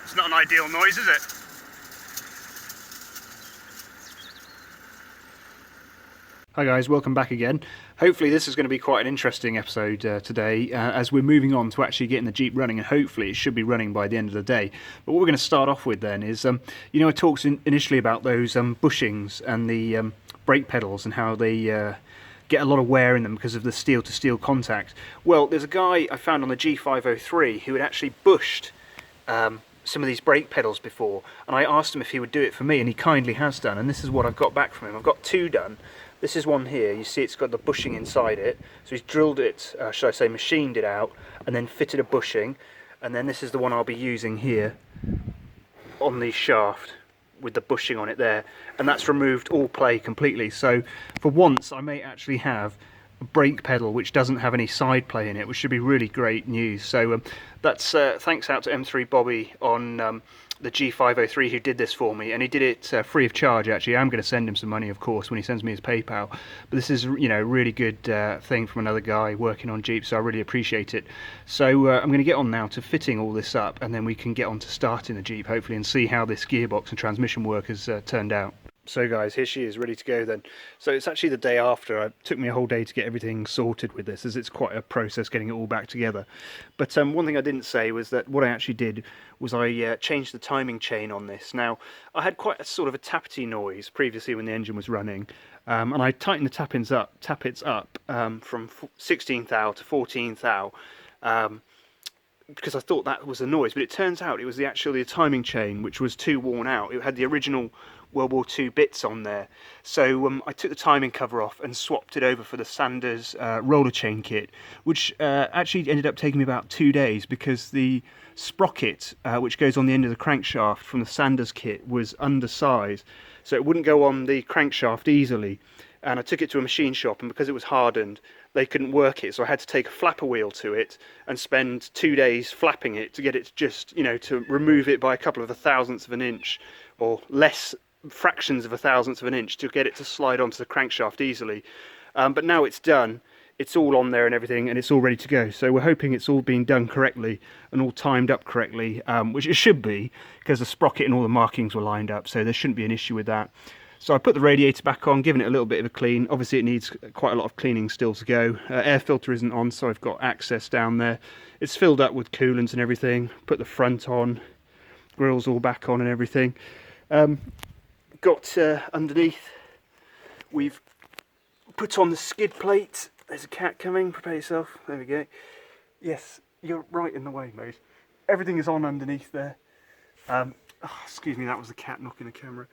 It's not an ideal noise, is it? Hi guys, welcome back again. Hopefully this is going to be quite an interesting episode today as we're moving on to actually getting the Jeep running, and hopefully it should be running by the end of the day. But what we're going to start off with then is, you know, I talked initially about those bushings and the brake pedals and how they get a lot of wear in them because of the steel-to-steel contact. Well, there's a guy I found on the G503 who had actually bushed some of these brake pedals before, and I asked him if he would do it for me, and he kindly has done, and this is what I've got back from him. I've got two done. This is one here. You see it's got the bushing inside it, so he's drilled it, should I say machined it out, and then fitted a bushing, and then this is the one I'll be using here on the shaft with the bushing on it there, and that's removed all play completely. So for once I may actually have a brake pedal which doesn't have any side play in it, which should be really great news. So that's thanks out to M3 Bobby on the G503 who did this for me, and he did it free of charge. Actually, I'm going to send him some money, of course, when he sends me his PayPal. But this is, you know, a really good thing from another guy working on Jeep, so I really appreciate it. So I'm going to get on now to fitting all this up, and then we can get on to starting the Jeep hopefully and see how this gearbox and transmission work has turned out. So guys, here she is, ready to go then. So it's actually the day after. It took me a whole day to get everything sorted with this, as it's quite a process getting it all back together. But one thing I didn't say was that what I actually did was I changed the timing chain on this. Now, I had quite a sort of a tappety noise previously when the engine was running, and I tightened the tappets up from 16 thou to 14 thou, because I thought that was a noise, but it turns out it was actually the timing chain which was too worn out. It had the original World War II bits on there, so I took the timing cover off and swapped it over for the Sanders roller chain kit, which actually ended up taking me about 2 days because the sprocket which goes on the end of the crankshaft from the Sanders kit was undersized, so it wouldn't go on the crankshaft easily. And I took it to a machine shop, and because it was hardened they couldn't work it, so I had to take a flapper wheel to it and spend 2 days flapping it to get it to just, you know, to remove it by a couple of thousandths of an inch or less fractions of a thousandth of an inch to get it to slide onto the crankshaft easily. But now it's done, it's all on there and everything, and it's all ready to go. So we're hoping it's all been done correctly and all timed up correctly, which it should be, because the sprocket and all the markings were lined up, so there shouldn't be an issue with that. So I put the radiator back on, giving it a little bit of a clean. Obviously it needs quite a lot of cleaning still to go. Air filter isn't on, so I've got access down there. It's filled up with coolant and everything. Put the front on, grill's all back on and everything. Got underneath, we've put on the skid plate. There's a cat coming, prepare yourself. There we go. Yes, you're right in the way, mate. Everything is on underneath there. Oh, excuse me, that was the cat knocking the camera.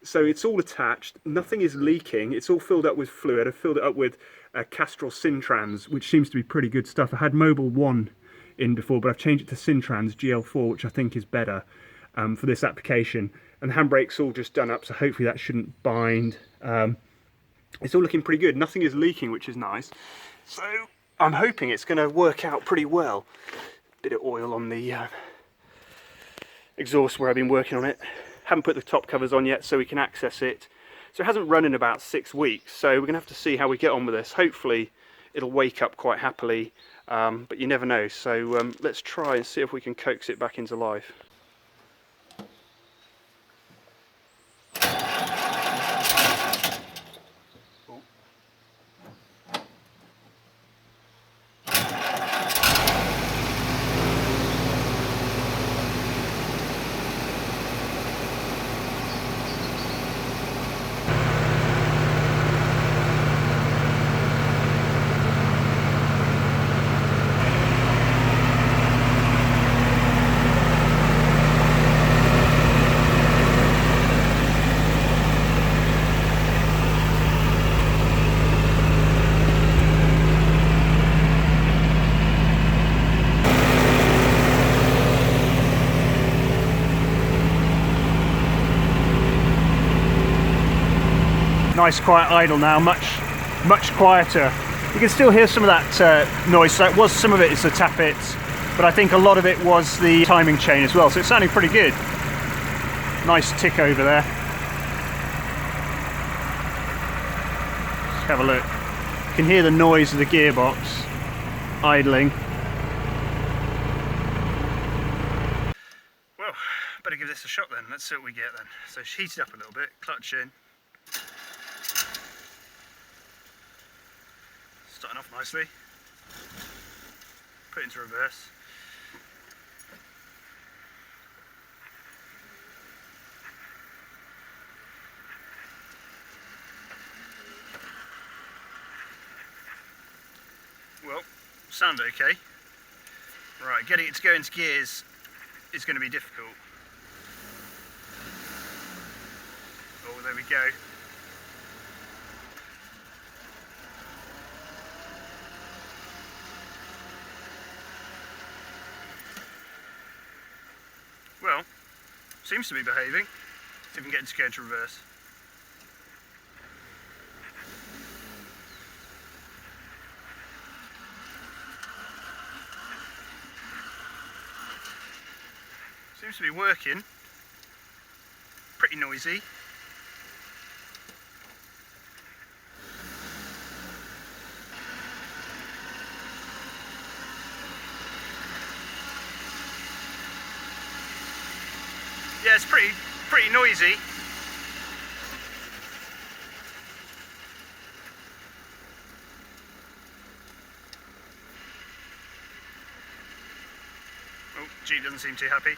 So it's all attached, nothing is leaking, it's all filled up with fluid. I've filled it up with Castrol Syntrans, which seems to be pretty good stuff. I had Mobil 1 in before, but I've changed it to Syntrans GL4, which I think is better for this application. And the handbrake's all just done up, so hopefully that shouldn't bind. It's all looking pretty good, nothing is leaking, which is nice. So I'm hoping it's going to work out pretty well. Bit of oil on the exhaust where I've been working on it. Haven't put the top covers on yet so we can access it. So it hasn't run in about 6 weeks, so we're going to have to see how we get on with this. Hopefully it'll wake up quite happily, but you never know. So let's try and see if we can coax it back into life. Nice quiet idle now, much quieter. You can still hear some of that noise, so some of it is the tappets, but I think a lot of it was the timing chain as well, so it's sounding pretty good. Nice tick over there. Let's have a look. You can hear the noise of the gearbox idling. Well, Better give this a shot then. Let's see what we get then. So it's heated up a little bit, clutch in. Starting off nicely. Put it into reverse. Well, sound okay. Right, getting it to go into gears is going to be difficult. Oh, there we go. Well, seems to be behaving. See if we can get it to go into reverse. Seems to be working. Pretty noisy. Yeah, it's pretty noisy. Oh, Jeep doesn't seem too happy.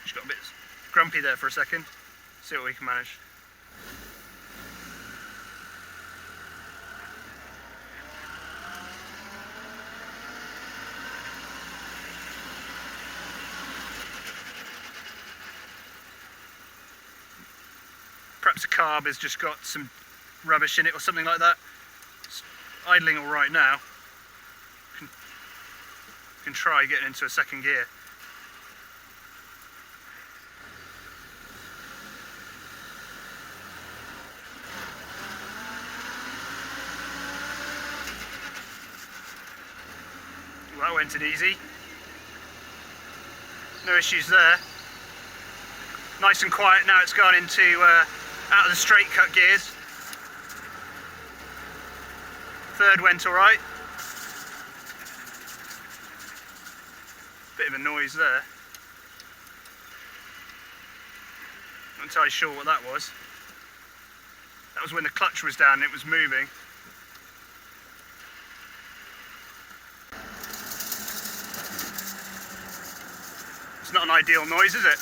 She's got a bit grumpy there for a second. See what we can manage. Perhaps a carb has just got some rubbish in it or something like that. It's idling all right now. Can try getting into a second gear. Well, that went in easy. No issues there. Nice and quiet now. It's gone into out of the straight cut gears. Third went all right. Bit of a noise there. Not entirely sure what that was. That was when the clutch was down and it was moving. It's not an ideal noise, is it?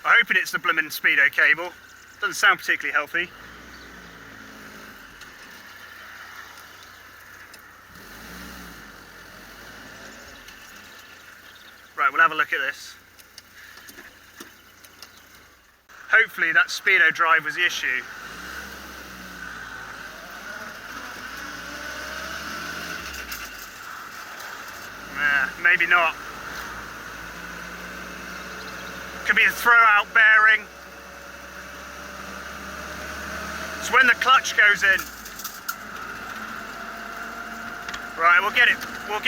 I'm hoping it's the blimmin' speedo cable. Doesn't sound particularly healthy. Right, we'll have a look at this. Hopefully that speedo drive was the issue. Maybe not. Could be the throw-out bearing. It's when the clutch goes in. Right, we'll get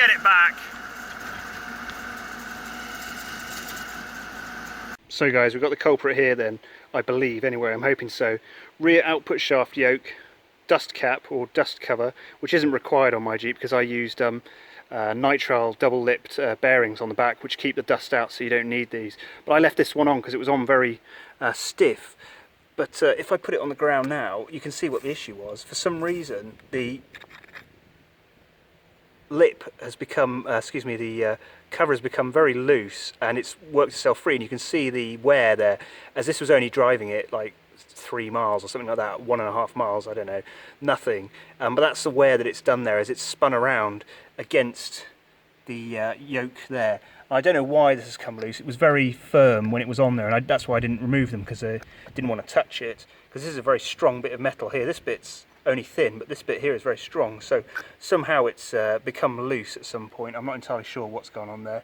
it back. So guys, we've got the culprit here then, I believe, anyway, I'm hoping so. Rear output shaft yoke, dust cap or dust cover, which isn't required on my Jeep because I used nitrile double-lipped bearings on the back which keep the dust out, so you don't need these. But I left this one on because it was on very stiff. But if I put it on the ground now, you can see what the issue was. For some reason, the lip has become, the cover has become very loose and it's worked itself free, and you can see the wear there, as this was only driving it like 3 miles or something like that, 1.5 miles, I don't know, nothing. But that's the wear that it's done there, as it's spun around against the yoke there. I don't know why this has come loose. It was very firm when it was on there, and that's why I didn't remove them, because I didn't want to touch it, because this is a very strong bit of metal here. This bit's only thin, but this bit here is very strong, so somehow it's become loose at some point. I'm not entirely sure what's going on there.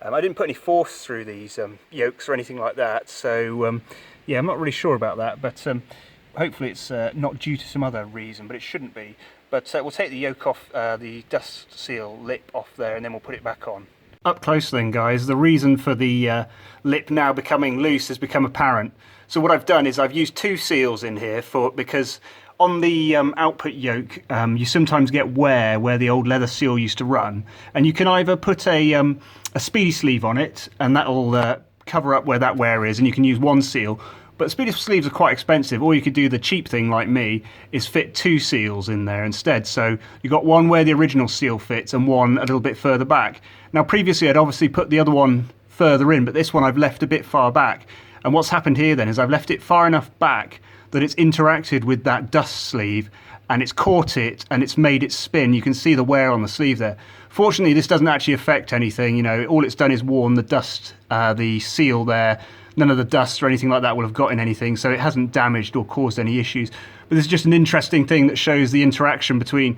I didn't put any force through these yokes or anything like that, so yeah, I'm not really sure about that, but hopefully it's not due to some other reason, but it shouldn't be. But we'll take the yoke off, the dust seal lip off there, and then we'll put it back on. Up close then, guys, the reason for the lip now becoming loose has become apparent. So what I've done is I've used 2 seals in here because on the output yoke you sometimes get wear where the old leather seal used to run, and you can either put a speedy sleeve on it and that'll cover up where that wear is, and you can use 1 seal. But speedy sleeves are quite expensive, or you could do the cheap thing like me, is fit 2 seals in there instead. So you've got one where the original seal fits and one a little bit further back. Now previously I'd obviously put the other one further in, but this one I've left a bit far back. And what's happened here then is I've left it far enough back that it's interacted with that dust sleeve and it's caught it and it's made it spin. You can see the wear on the sleeve there. Fortunately, this doesn't actually affect anything. You know, all it's done is worn the dust, the seal there. None of the dust or anything like that will have gotten anything, so it hasn't damaged or caused any issues. But this is just an interesting thing that shows the interaction between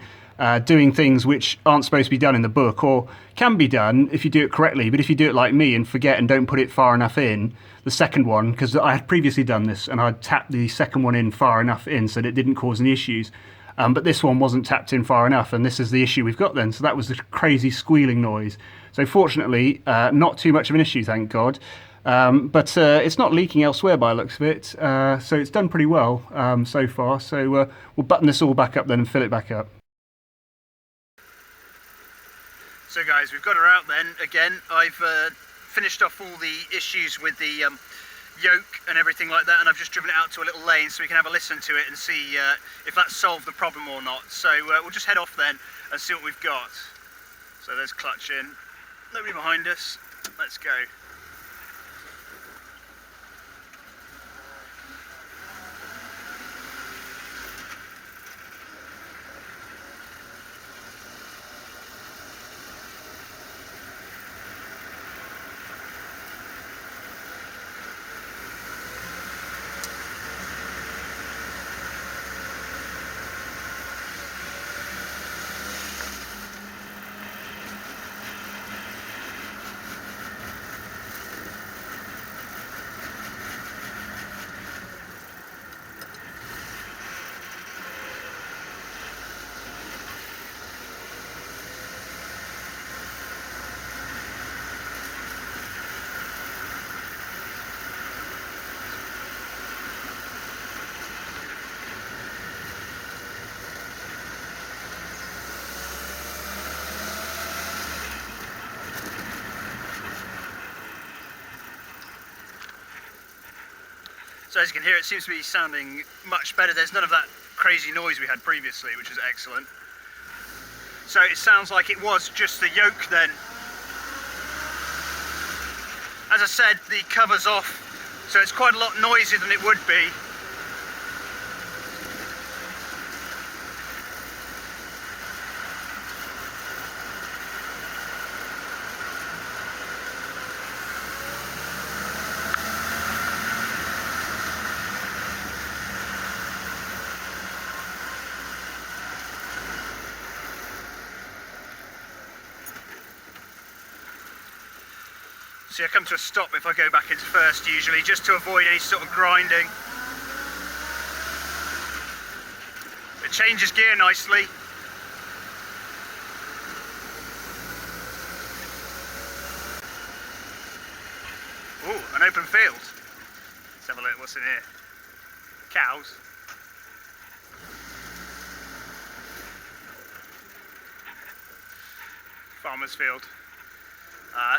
doing things which aren't supposed to be done in the book, or can be done if you do it correctly, but if you do it like me and forget and don't put it far enough in, the second one, because I had previously done this and I'd tapped the second one in far enough in so that it didn't cause any issues. But this one wasn't tapped in far enough, and this is the issue we've got then. So that was the crazy squealing noise. So fortunately, not too much of an issue, thank God. But it's not leaking elsewhere by the looks of it, so it's done pretty well so far. So we'll button this all back up then and fill it back up. So guys, we've got her out then. Again, I've finished off all the issues with the yoke and everything like that, and I've just driven it out to a little lane so we can have a listen to it and see if that solved the problem or not. So we'll just head off then and see what we've got. So there's clutch in, nobody behind us, let's go. So as you can hear, it seems to be sounding much better. There's none of that crazy noise we had previously, which is excellent. So it sounds like it was just the yoke then. As I said, the cover's off, so it's quite a lot noisier than it would be. See, I come to a stop if I go back into first usually, just to avoid any sort of grinding. It changes gear nicely. Ooh, an open field. Let's have a look, what's in here? Cows. Farmer's field.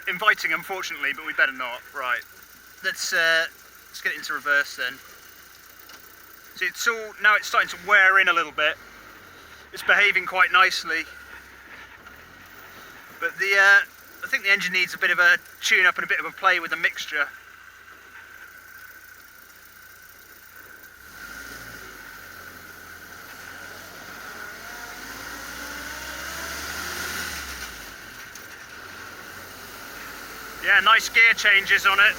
Inviting, unfortunately, but we better not. Right, let's get it into reverse then. See, it's all now. It's starting to wear in a little bit. It's behaving quite nicely, but I think the engine needs a bit of a tune-up and a bit of a play with the mixture. Yeah, nice gear changes on it.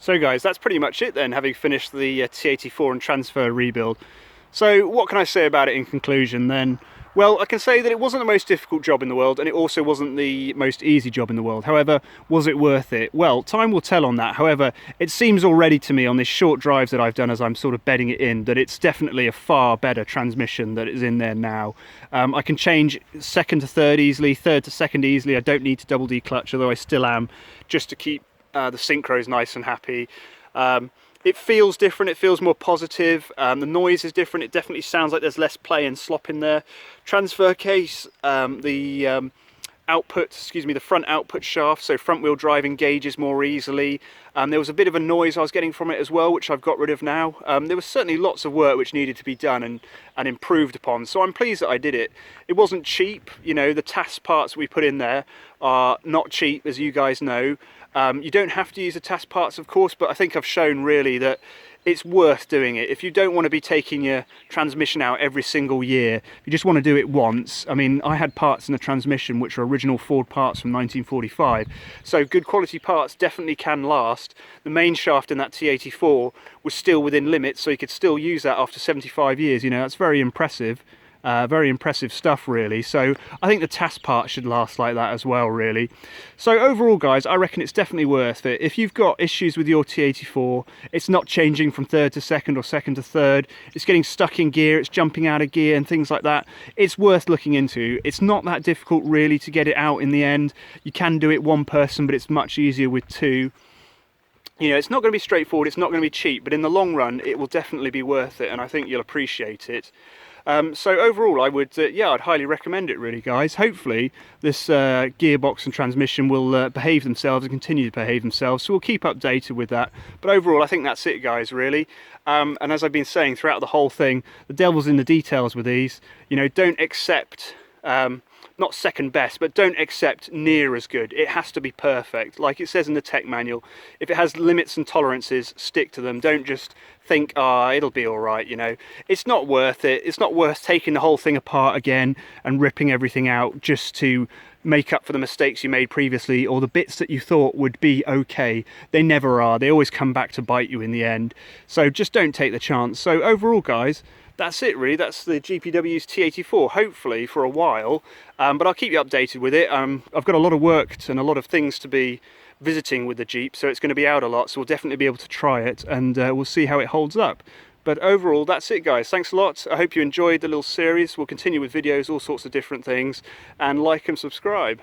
So guys, that's pretty much it then, having finished the T84 and transfer rebuild. So what can I say about it in conclusion then? Well, I can say that it wasn't the most difficult job in the world, and it also wasn't the most easy job in the world. However, was it worth it? Well, time will tell on that. However, it seems already to me on these short drives that I've done as I'm sort of bedding it in, that it's definitely a far better transmission that is in there now. I can change second to third easily, third to second easily. I don't need to double declutch, although I still am, just to keep the synchros nice and happy. It feels different, it feels more positive, the noise is different, it definitely sounds like there's less play and slop in there. Transfer case, the front output shaft, so front wheel drive engages more easily. There was a bit of a noise I was getting from it as well, which I've got rid of now. There was certainly lots of work which needed to be done and improved upon, so I'm pleased that I did it. It wasn't cheap, you know, the TAS parts we put in there are not cheap, as you guys know. You don't have to use the TAS parts, of course, but I think I've shown really that it's worth doing it. If you don't want to be taking your transmission out every single year, if you just want to do it once. I mean, I had parts in the transmission which are original Ford parts from 1945, so good quality parts definitely can last. The main shaft in that T84 was still within limits, so you could still use that after 75 years. You know, that's very impressive. Very impressive stuff really, so I think the TAS part should last like that as well really. So overall guys, I reckon it's definitely worth it. If you've got issues with your T84, it's not changing from third to second or second to third, it's getting stuck in gear, it's jumping out of gear and things like that, it's worth looking into. It's not that difficult really to get it out in the end. You can do it one person, but it's much easier with two. You know, it's not going to be straightforward, it's not going to be cheap, but in the long run it will definitely be worth it, and I think you'll appreciate it. So overall, I would, yeah, I'd highly recommend it really, guys. Hopefully this gearbox and transmission will behave themselves and continue to behave themselves, so we'll keep updated with that. But overall, I think that's it, guys, really. And as I've been saying throughout the whole thing, the devil's in the details with these. You know, don't accept, not second best, but don't accept near as good. It has to be perfect. Like it says in the tech manual, if it has limits and tolerances, stick to them. Don't just think, ah, it'll be all right, you know. It's not worth it. It's not worth taking the whole thing apart again and ripping everything out just to make up for the mistakes you made previously, or the bits that you thought would be okay. They never are. They always come back to bite you in the end. So just don't take the chance. So overall, guys, that's it really. That's the GPW's T84, hopefully for a while, but I'll keep you updated with it. I've got a lot of work and a lot of things to be visiting with the Jeep, so it's going to be out a lot, so we'll definitely be able to try it, and we'll see how it holds up. But overall, that's it, guys. Thanks a lot. I hope you enjoyed the little series. We'll continue with videos, all sorts of different things, and like and subscribe.